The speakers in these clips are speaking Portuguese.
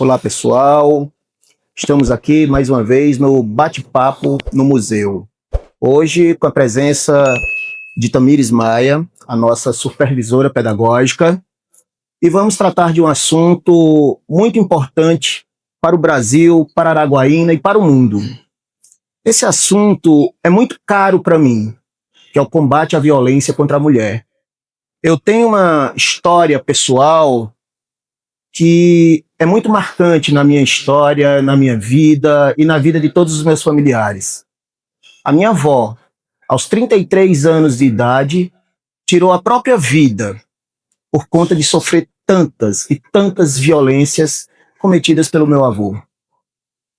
Olá, pessoal. Estamos aqui mais uma vez no Bate-Papo no Museu. Hoje com a presença de Tamires Maia, a nossa supervisora pedagógica, e vamos tratar de um assunto muito importante para o Brasil, para Araguaína e para o mundo. Esse assunto é muito caro para mim, que é o combate à violência contra a mulher. Eu tenho uma história pessoal que é muito marcante na minha história, na minha vida e na vida de todos os meus familiares. A minha avó, aos 33 anos de idade, tirou a própria vida por conta de sofrer tantas e tantas violências cometidas pelo meu avô.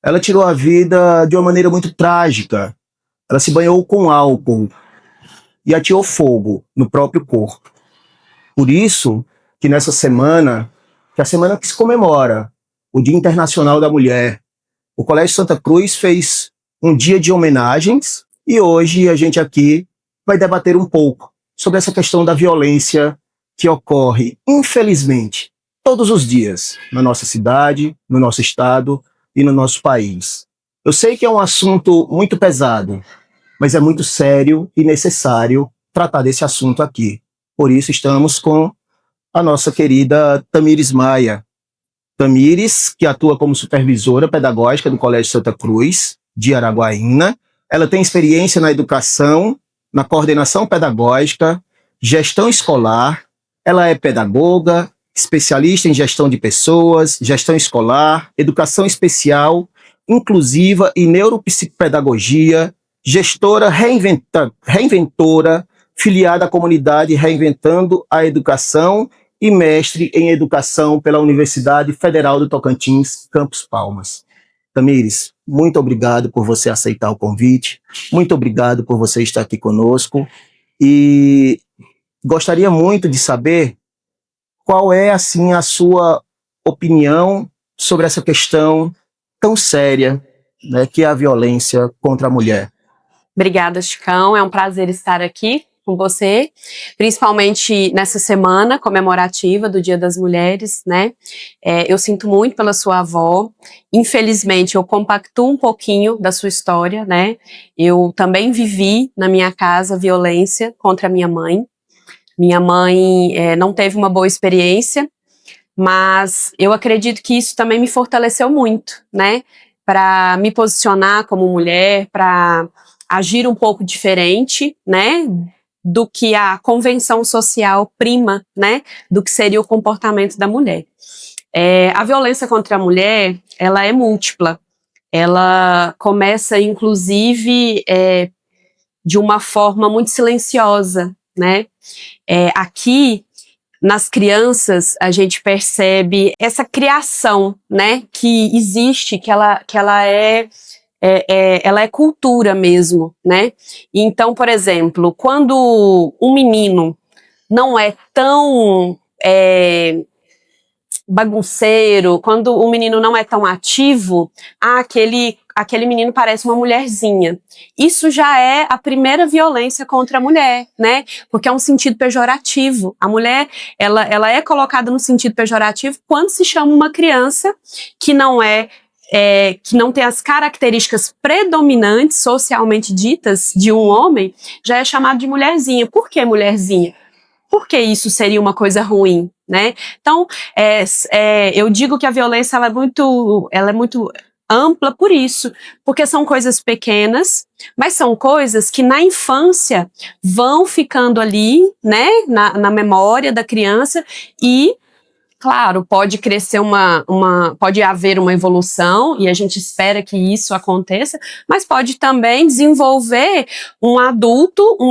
Ela tirou a vida de uma maneira muito trágica. Ela se banhou com álcool e ateou fogo no próprio corpo. Por isso que nessa semana, que é a semana que se comemora o Dia Internacional da Mulher, o Colégio Santa Cruz fez um dia de homenagens e hoje a gente aqui vai debater um pouco sobre essa questão da violência que ocorre, infelizmente, todos os dias na nossa cidade, no nosso estado e no nosso país. Eu sei que é um assunto muito pesado, mas é muito sério e necessário tratar desse assunto aqui. Por isso estamos com a nossa querida Tamires Maia. Tamires, que atua como supervisora pedagógica do Colégio Santa Cruz, de Araguaína. Ela tem experiência na educação, na coordenação pedagógica, gestão escolar. Ela é pedagoga, especialista em gestão de pessoas, gestão escolar, educação especial, inclusiva e neuropsicopedagogia, gestora reinventora, filiada à comunidade Reinventando a Educação e mestre em Educação pela Universidade Federal do Tocantins, Campus Palmas. Tamires, muito obrigado por você aceitar o convite, muito obrigado por você estar aqui conosco e gostaria muito de saber qual é, assim, a sua opinião sobre essa questão tão séria, né, que é a violência contra a mulher. Obrigada, Chicão. É um prazer estar aqui com você, principalmente nessa semana comemorativa do Dia das Mulheres, né? Eu sinto muito pela sua avó. Infelizmente, eu compactuo um pouquinho da sua história, né? Eu também vivi na minha casa violência contra a minha mãe. Minha mãe não teve uma boa experiência, mas eu acredito que isso também me fortaleceu muito, né? Para me posicionar como mulher, para agir um pouco diferente, né? Do que a convenção social prima, né? Do que seria o comportamento da mulher. A violência contra a mulher, ela é múltipla. Ela começa, inclusive, de uma forma muito silenciosa, né? Aqui, nas crianças, a gente percebe essa criação, né? Que existe, que ela é cultura mesmo, né? Então, por exemplo, quando um menino não é tão bagunceiro, quando o menino não é tão ativo, aquele menino parece uma mulherzinha. Isso já é a primeira violência contra a mulher, né? Porque é um sentido pejorativo. A mulher, ela é colocada no sentido pejorativo quando se chama uma criança que que não tem as características predominantes socialmente ditas de um homem, já é chamado de mulherzinha. Por que mulherzinha? Porque isso seria uma coisa ruim, né? Então, eu digo que a violência ela é muito ampla por isso, porque são coisas pequenas, mas são coisas que na infância vão ficando ali, né, na memória da criança e claro, pode crescer pode haver uma evolução e a gente espera que isso aconteça, mas pode também desenvolver um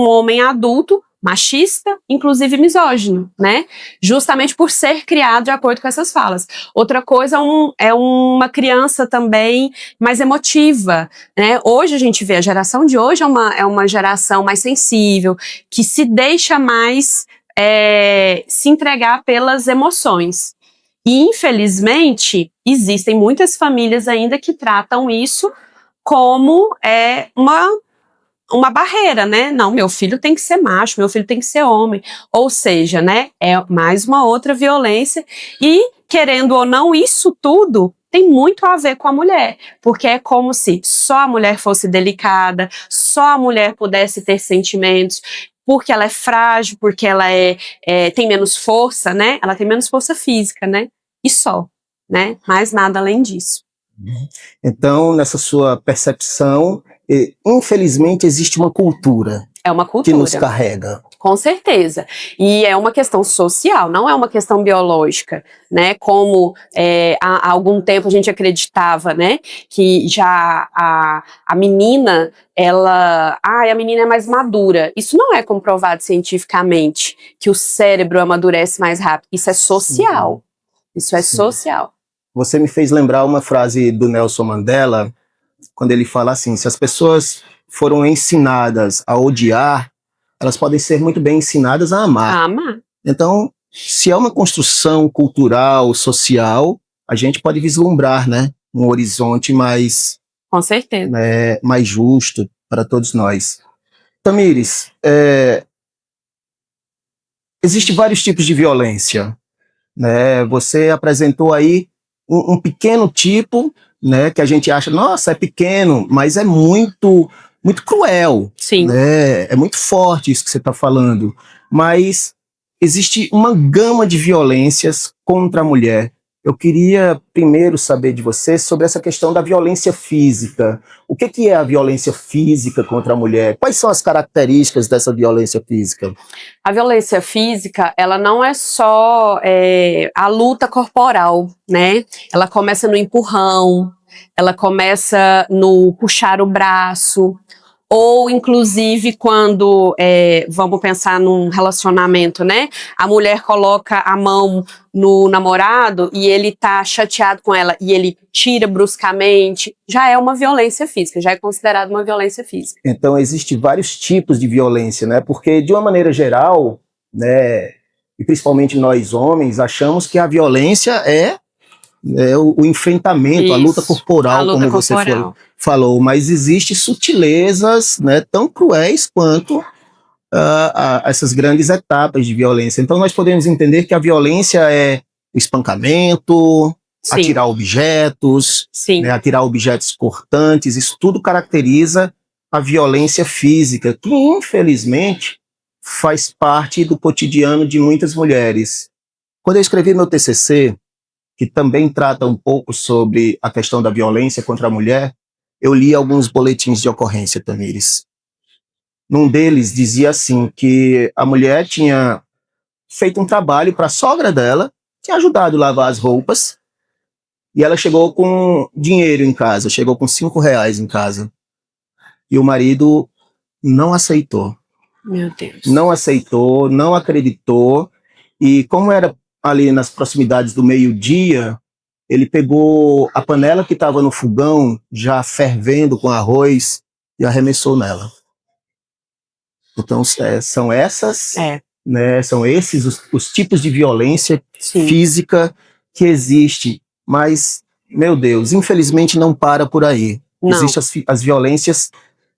homem adulto, machista, inclusive misógino, né? Justamente por ser criado de acordo com essas falas. Outra coisa é uma criança também mais emotiva, né? Hoje a gente vê, a geração de hoje é uma geração mais sensível, que se deixa mais se entregar pelas emoções. E, infelizmente, existem muitas famílias ainda que tratam isso como uma barreira, né? Não, meu filho tem que ser macho, meu filho tem que ser homem. Ou seja, né? É mais uma outra violência. E, querendo ou não, isso tudo tem muito a ver com a mulher, porque é como se só a mulher fosse delicada, só a mulher pudesse ter sentimentos, porque ela é frágil, porque ela tem menos força, né? Ela tem menos força física, né? E só, né? Mais nada além disso. Então, nessa sua percepção, infelizmente existe uma cultura É uma que cultura. nos carrega. Com certeza. E é uma questão social, não é uma questão biológica, né? Como há algum tempo a gente acreditava, né? Que já a menina, a menina é mais madura. Isso não é comprovado cientificamente, que o cérebro amadurece mais rápido. Isso é social. Isso é social. Você me fez lembrar uma frase do Nelson Mandela, quando ele fala assim, se as pessoas foram ensinadas a odiar, elas podem ser muito bem ensinadas a amar. A amar. Então, se é uma construção cultural, social, a gente pode vislumbrar, né, um horizonte mais, Com certeza. mais justo para todos nós. Tamires, existem vários tipos de violência, né? Você apresentou aí um pequeno tipo, né, que a gente acha, nossa, é pequeno, mas é muito cruel. Sim. Né? É muito forte isso que você está falando. Mas existe uma gama de violências contra a mulher. Eu queria primeiro saber de você sobre essa questão da violência física. O que é a violência física contra a mulher? Quais são as características dessa violência física? A violência física, ela não é só a luta corporal, né? Ela começa no empurrão, ela começa no puxar o braço, ou inclusive quando, vamos pensar num relacionamento, né? A mulher coloca a mão no namorado e ele tá chateado com ela e ele tira bruscamente, já é uma violência física, já é considerado uma violência física. Então, existem vários tipos de violência, né? Porque, de uma maneira geral, né, e principalmente nós homens, achamos que a violência é o enfrentamento, Isso, a luta corporal, como você falou, mas existem sutilezas, né, tão cruéis quanto essas grandes etapas de violência. Então nós podemos entender que a violência é o espancamento, Sim. atirar objetos, né, atirar objetos cortantes, isso tudo caracteriza a violência física, que infelizmente faz parte do cotidiano de muitas mulheres. Quando eu escrevi meu TCC, que também trata um pouco sobre a questão da violência contra a mulher, eu li alguns boletins de ocorrência, Tamires. Num deles dizia assim, que a mulher tinha feito um trabalho para a sogra dela, tinha ajudado a lavar as roupas, e ela chegou com dinheiro em casa, chegou com R$5 em casa. E o marido não aceitou. Meu Deus. Não aceitou, não acreditou, e como era ali nas proximidades do meio-dia, ele pegou a panela que estava no fogão, já fervendo com arroz, e arremessou nela. Então, são essas, né, são esses os tipos de violência física que existe. Mas, meu Deus, infelizmente não para por aí. Existem as violências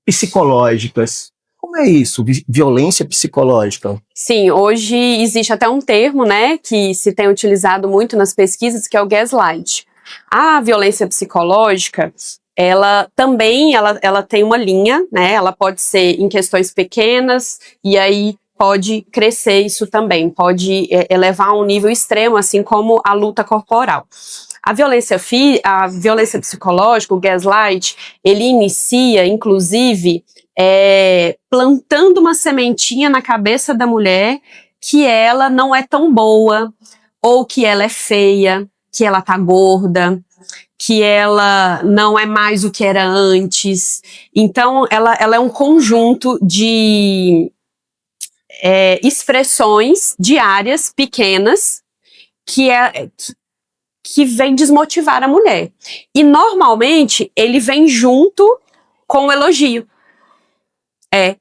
psicológicas. Como é isso? Violência psicológica? Sim, hoje existe até um termo, né, que se tem utilizado muito nas pesquisas, que é o gaslight. A violência psicológica, ela também, ela tem uma linha, né, ela pode ser em questões pequenas, e aí pode crescer isso também, pode elevar a um nível extremo, assim como a luta corporal. A violência psicológica, o gaslight, ele inicia, inclusive, plantando uma sementinha na cabeça da mulher que ela não é tão boa, ou que ela é feia, que ela tá gorda, que ela não é mais o que era antes. Então, ela é um conjunto de expressões diárias, pequenas, que vem desmotivar a mulher. E, normalmente, ele vem junto com o elogio.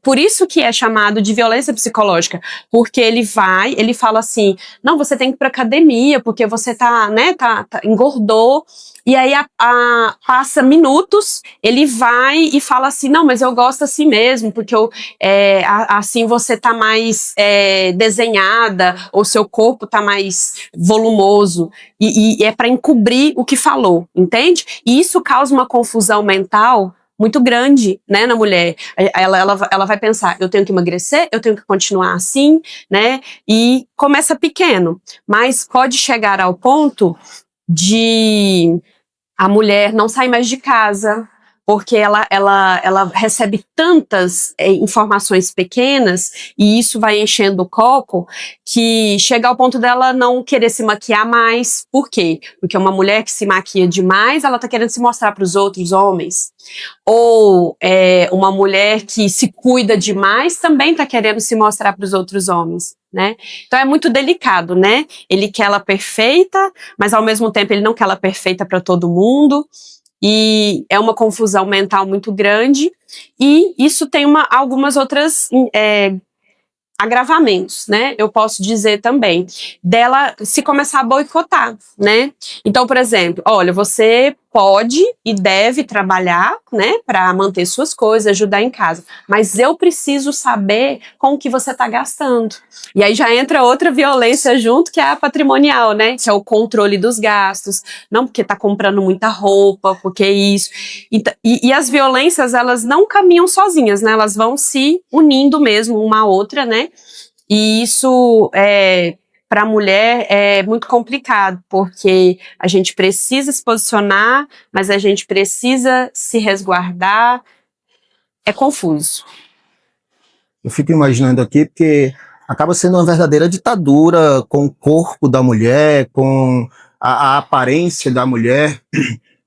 Por isso que é chamado de violência psicológica, porque ele fala assim, não, você tem que ir pra academia, porque você engordou, e aí passa minutos, ele vai e fala assim, não, mas eu gosto assim mesmo, porque assim você tá mais desenhada, ou seu corpo tá mais volumoso, e é pra encobrir o que falou, entende? E isso causa uma confusão mental muito grande, né, na mulher. Ela vai pensar, eu tenho que emagrecer, eu tenho que continuar assim, né, e começa pequeno, mas pode chegar ao ponto de a mulher não sair mais de casa, porque ela recebe tantas informações pequenas, e isso vai enchendo o copo, que chega ao ponto dela não querer se maquiar mais. Por quê? Porque uma mulher que se maquia demais, ela tá querendo se mostrar para os outros homens. Ou uma mulher que se cuida demais, também tá querendo se mostrar para os outros homens, né? Então é muito delicado, né? Ele quer ela perfeita, mas ao mesmo tempo ele não quer ela perfeita para todo mundo. E é uma confusão mental muito grande, e isso tem algumas outras agravamentos, né? Eu posso dizer também, dela se começar a boicotar, né? Então, por exemplo, olha, você pode e deve trabalhar, né, para manter suas coisas, ajudar em casa, mas eu preciso saber com o que você está gastando. E aí já entra outra violência junto, que é a patrimonial, né, que é o controle dos gastos, não porque está comprando muita roupa, porque isso. E as violências, elas não caminham sozinhas, né, elas vão se unindo mesmo uma à outra, né, e isso para a mulher é muito complicado, porque a gente precisa se posicionar, mas a gente precisa se resguardar. É confuso. Eu fico imaginando aqui porque acaba sendo uma verdadeira ditadura com o corpo da mulher, com a aparência da mulher,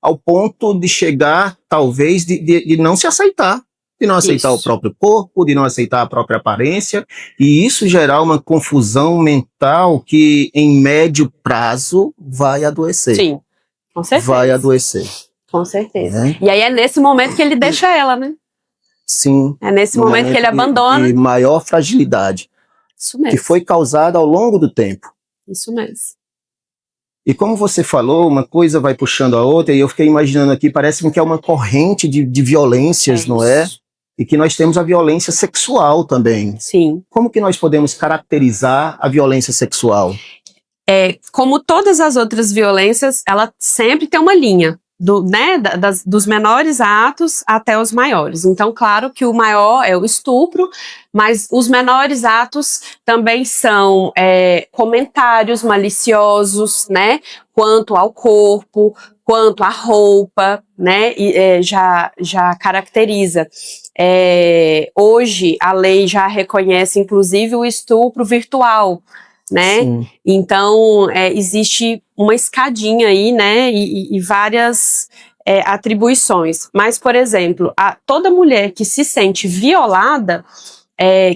ao ponto de chegar, talvez, de não se aceitar. De não aceitar o próprio corpo, de não aceitar a própria aparência, e isso gerar uma confusão mental que, em médio prazo, vai adoecer. Sim, com certeza. Vai adoecer. Com certeza. E aí é nesse momento que ele deixa ela, né? Sim. É nesse momento que ele abandona. De maior fragilidade. Isso mesmo. Que foi causada ao longo do tempo. Isso mesmo. E como você falou, uma coisa vai puxando a outra, e eu fiquei imaginando aqui, parece que é uma corrente de violências, não é? E que nós temos a violência sexual também. Sim. Como que nós podemos caracterizar a violência sexual? Como todas as outras violências, ela sempre tem uma linha. Dos menores atos até os maiores. Então, claro que o maior é o estupro, mas os menores atos também são comentários maliciosos, né? Quanto ao corpo, quanto à roupa, né? Já caracteriza. Hoje, a lei já reconhece, inclusive, o estupro virtual, né? Sim. Então, existe uma escadinha aí, né, e várias atribuições. Mas, por exemplo, toda mulher que se sente violada,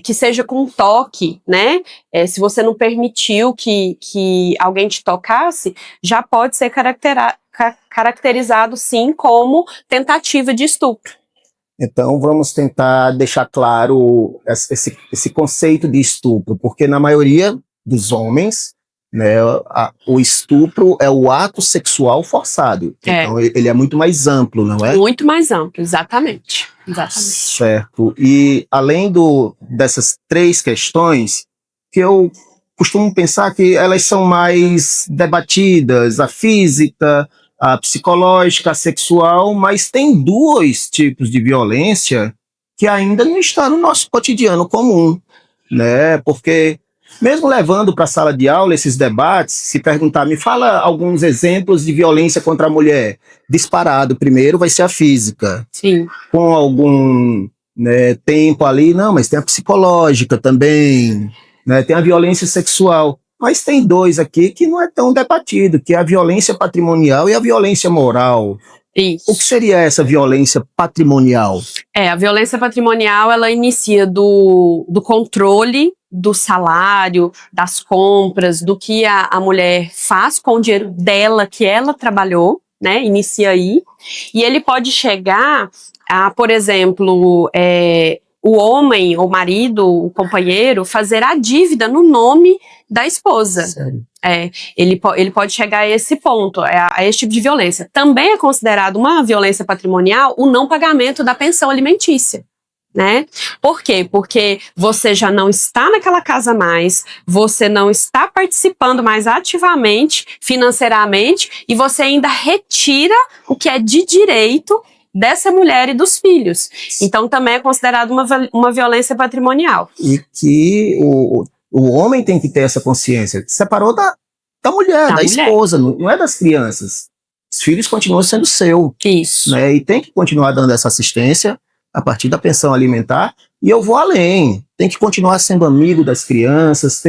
que seja com toque, né, se você não permitiu que alguém te tocasse, já pode ser caracterizado, sim, como tentativa de estupro. Então, vamos tentar deixar claro esse conceito de estupro, porque na maioria dos homens, né, o estupro é o ato sexual forçado. Então ele é muito mais amplo, não é? Muito mais amplo, exatamente. Certo. E além dessas três questões, que eu costumo pensar que elas são mais debatidas, a física, a psicológica, a sexual, mas tem dois tipos de violência que ainda não está no nosso cotidiano comum, né? Porque mesmo levando para a sala de aula esses debates, se perguntar, me fala alguns exemplos de violência contra a mulher. Disparado, primeiro vai ser a física. Sim. Com algum tempo ali, não, mas tem a psicológica também, né, tem a violência sexual. Mas tem dois aqui que não é tão debatido, que é a violência patrimonial e a violência moral. Isso. O que seria essa violência patrimonial? A violência patrimonial, ela inicia do controle do salário, das compras, do que a mulher faz com o dinheiro dela, que ela trabalhou, né, inicia aí, e ele pode chegar a, por exemplo, o homem, o marido, o companheiro, fazer a dívida no nome da esposa. Sério? Ele pode chegar a esse ponto, a esse tipo de violência. Também é considerado uma violência patrimonial o não pagamento da pensão alimentícia. Né? Por quê? Porque você já não está naquela casa mais, você não está participando mais ativamente, financeiramente, e você ainda retira o que é de direito dessa mulher e dos filhos. Então também é considerado uma violência patrimonial. E que o homem tem que ter essa consciência. Separou da mulher, da esposa, não é das crianças. Os filhos continuam sendo seu. Isso. Né? E tem que continuar dando essa assistência a partir da pensão alimentar, e eu vou além, tem que continuar sendo amigo das crianças,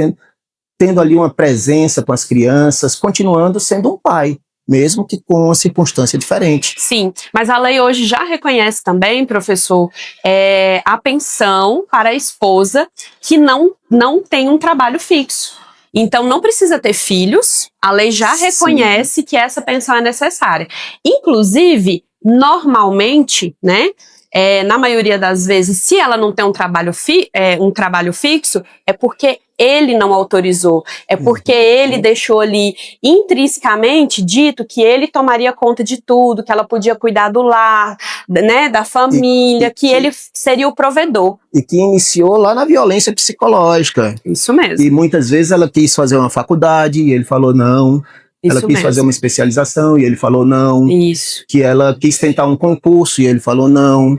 tendo ali uma presença com as crianças, continuando sendo um pai, mesmo que com uma circunstância diferente. Sim, mas a lei hoje já reconhece também, professor, a pensão para a esposa que não tem um trabalho fixo. Então, não precisa ter filhos, a lei já reconhece que essa pensão é necessária. Inclusive, normalmente, né, na maioria das vezes, se ela não tem um trabalho fixo, é porque ele não autorizou, é porque ele deixou ali intrinsecamente dito que ele tomaria conta de tudo, que ela podia cuidar do lar, né, da família, que ele seria o provedor. E que iniciou lá na violência psicológica. Isso mesmo. E muitas vezes ela quis fazer uma faculdade e ele falou não. Isso ela quis mesmo. fazer uma especialização e ele falou não. Isso. Que ela quis tentar um concurso e ele falou não.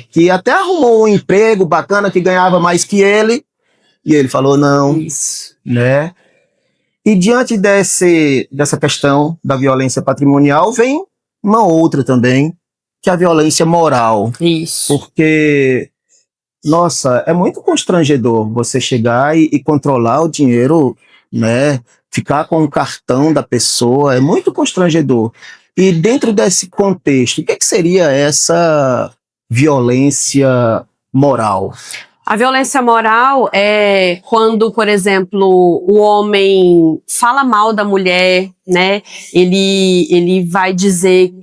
Que até arrumou um emprego bacana que ganhava mais que ele e ele falou não. Isso. Né? E diante dessa questão da violência patrimonial vem uma outra também, que é a violência moral. Isso. Porque, nossa, é muito constrangedor você chegar e controlar o dinheiro, né? Ficar com o cartão da pessoa, é muito constrangedor. E dentro desse contexto, o que seria essa violência moral? A violência moral é quando, por exemplo, o homem fala mal da mulher, né? Ele vai dizer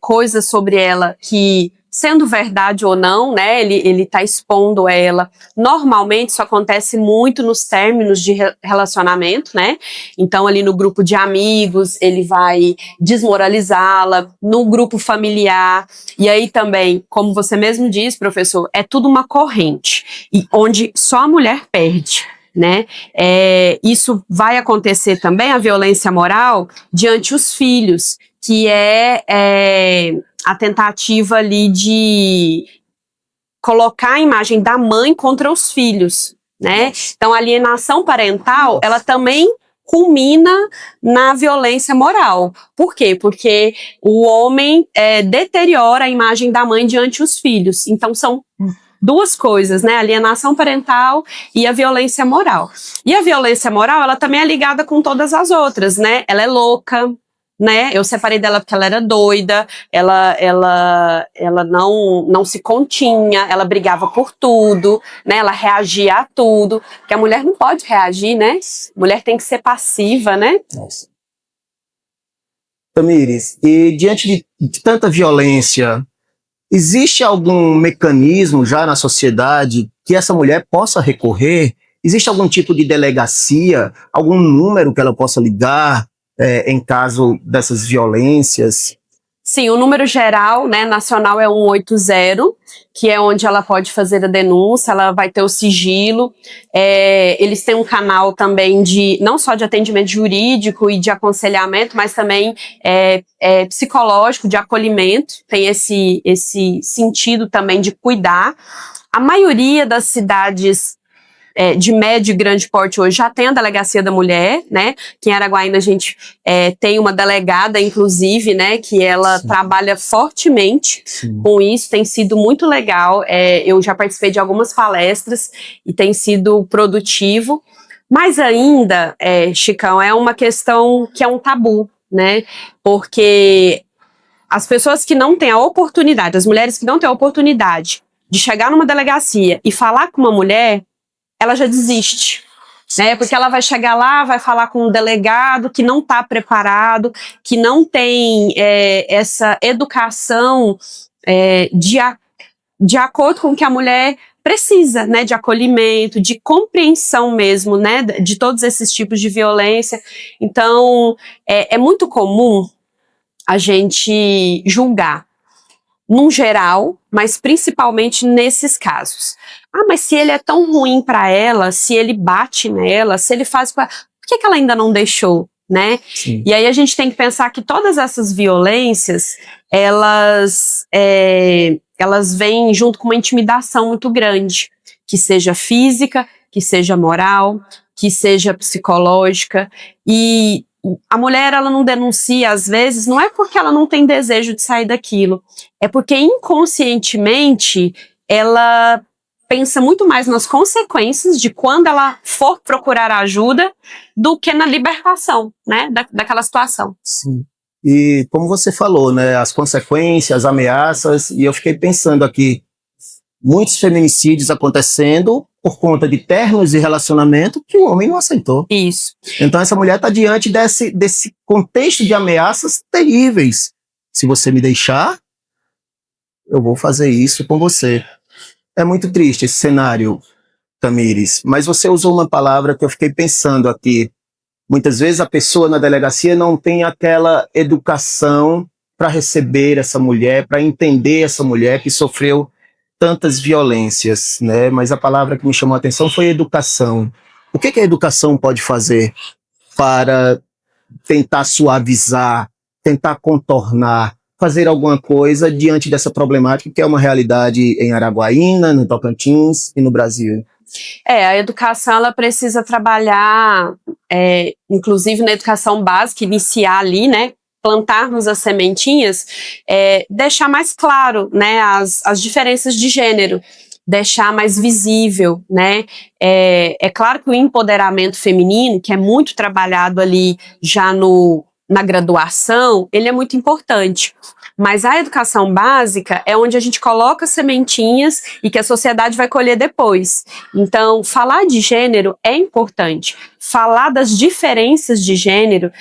coisas sobre ela que, sendo verdade ou não, né, ele tá expondo ela. Normalmente isso acontece muito nos términos de relacionamento, né? Então ali no grupo de amigos ele vai desmoralizá-la, no grupo familiar, e aí também, como você mesmo diz, professor, é tudo uma corrente, e onde só a mulher perde. Né? Isso vai acontecer também, a violência moral, diante os filhos, que a tentativa ali de colocar a imagem da mãe contra os filhos, né? Então, a alienação parental, ela também culmina na violência moral. Por quê? Porque o homem deteriora a imagem da mãe diante os filhos. Então, são duas coisas, né? A alienação parental e a violência moral. E a violência moral, ela também é ligada com todas as outras, né? Ela é louca, né? Eu separei dela porque ela era doida, ela não se continha, ela brigava por tudo, né? Ela reagia a tudo, porque a mulher não pode reagir, né? A mulher tem que ser passiva, né? Nossa. Tamires, e diante de tanta violência, existe algum mecanismo já na sociedade que essa mulher possa recorrer? Existe algum tipo de delegacia, algum número que ela possa ligar em caso dessas violências? Sim, o número geral, né, nacional é 180, que é onde ela pode fazer a denúncia, ela vai ter o sigilo. Eles têm um canal também não só de atendimento jurídico e de aconselhamento, mas também psicológico, de acolhimento, tem esse sentido também de cuidar. A maioria das cidades de médio e grande porte hoje já tem a delegacia da mulher, né? Que em Araguaína a gente tem uma delegada, inclusive, né? Que ela trabalha fortemente com isso, tem sido muito legal. Eu já participei de algumas palestras e tem sido produtivo. Mas ainda, Chicão, é uma questão que é um tabu, né? Porque as pessoas que não têm a oportunidade, as mulheres que não têm a oportunidade de chegar numa delegacia e falar com uma mulher, ela já desiste, né? Porque ela vai chegar lá, vai falar com um delegado que não está preparado, que não tem essa educação de acordo com o que a mulher precisa, né, de acolhimento, de compreensão mesmo, né, de todos esses tipos de violência. Então, é muito comum a gente julgar, num geral, mas principalmente nesses casos. Ah, mas se ele é tão ruim para ela, se ele bate nela, se ele faz... Por que ela ainda não deixou, né? Sim. E aí a gente tem que pensar que todas essas violências, elas vêm junto com uma intimidação muito grande, que seja física, que seja moral, que seja psicológica. E a mulher, ela não denuncia, às vezes, não é porque ela não tem desejo de sair daquilo, é porque inconscientemente ela pensa muito mais nas consequências de quando ela for procurar ajuda do que na libertação, né, daquela situação. Sim. E como você falou, né, as consequências, as ameaças, e eu fiquei pensando aqui, muitos feminicídios acontecendo por conta de términos de relacionamento que o homem não aceitou. Isso. Então essa mulher está diante desse contexto de ameaças terríveis. Se você me deixar, eu vou fazer isso com você. É muito triste esse cenário, Tamires, mas você usou uma palavra que eu fiquei pensando aqui. Muitas vezes a pessoa na delegacia não tem aquela educação para receber essa mulher, para entender essa mulher que sofreu tantas violências, né? Mas a palavra que me chamou a atenção foi educação. O que a educação pode fazer para tentar suavizar, tentar contornar, fazer alguma coisa diante dessa problemática que é uma realidade em Araguaína, no Tocantins e no Brasil? A educação, ela precisa trabalhar, inclusive na educação básica, iniciar ali, né, plantarmos as sementinhas, deixar mais claro, né, as diferenças de gênero, deixar mais visível, né, é claro que o empoderamento feminino, que é muito trabalhado ali já na graduação, ele é muito importante. Mas a educação básica é onde a gente coloca sementinhas e que a sociedade vai colher depois. Então, falar de gênero é importante. Falar das diferenças de gênero,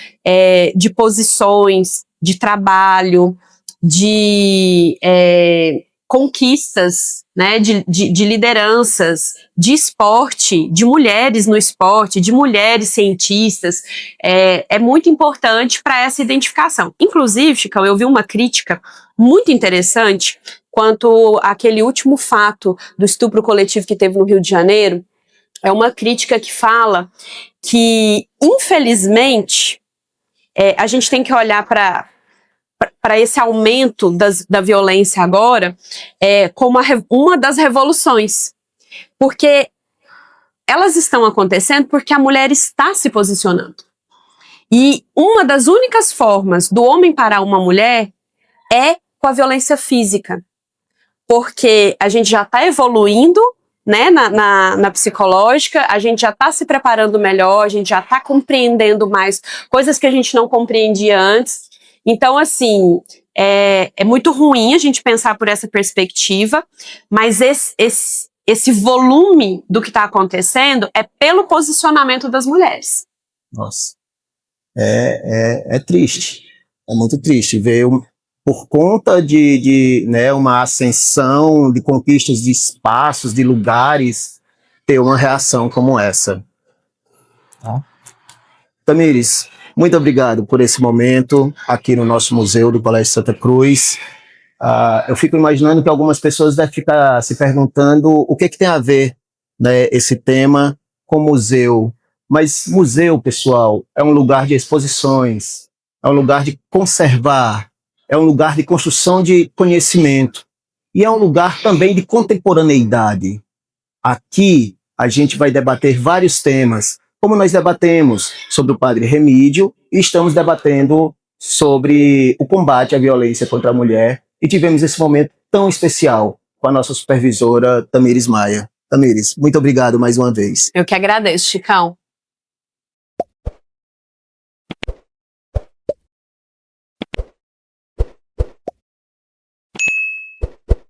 de posições, de trabalho, de conquistas, né, de lideranças, de esporte, de mulheres no esporte, de mulheres cientistas, é muito importante para essa identificação. Inclusive, Chicão, eu vi uma crítica muito interessante quanto àquele último fato do estupro coletivo que teve no Rio de Janeiro. É uma crítica que fala que, infelizmente, a gente tem que olhar para esse aumento da violência agora como uma das revoluções. Porque elas estão acontecendo porque a mulher está se posicionando. E uma das únicas formas do homem parar uma mulher é com a violência física. Porque a gente já está evoluindo, né, na psicológica, a gente já está se preparando melhor, a gente já está compreendendo mais coisas que a gente não compreendia antes. Então, assim, é muito ruim a gente pensar por essa perspectiva, mas esse volume do que está acontecendo é pelo posicionamento das mulheres. Nossa, é triste, é muito triste ver, por conta de né, uma ascensão de conquistas de espaços, de lugares, ter uma reação como essa. Tá? Tamires, muito obrigado por esse momento aqui no nosso museu do Colégio Santa Cruz. Eu fico imaginando que algumas pessoas devem ficar se perguntando o que tem a ver, né, esse tema com museu. Mas museu, pessoal, é um lugar de exposições, é um lugar de conservar, é um lugar de construção de conhecimento e é um lugar também de contemporaneidade. Aqui a gente vai debater vários temas, como nós debatemos sobre o Padre Remídio e estamos debatendo sobre o combate à violência contra a mulher e tivemos esse momento tão especial com a nossa supervisora Tamires Maia. Tamires, muito obrigado mais uma vez. Eu que agradeço, Chicão.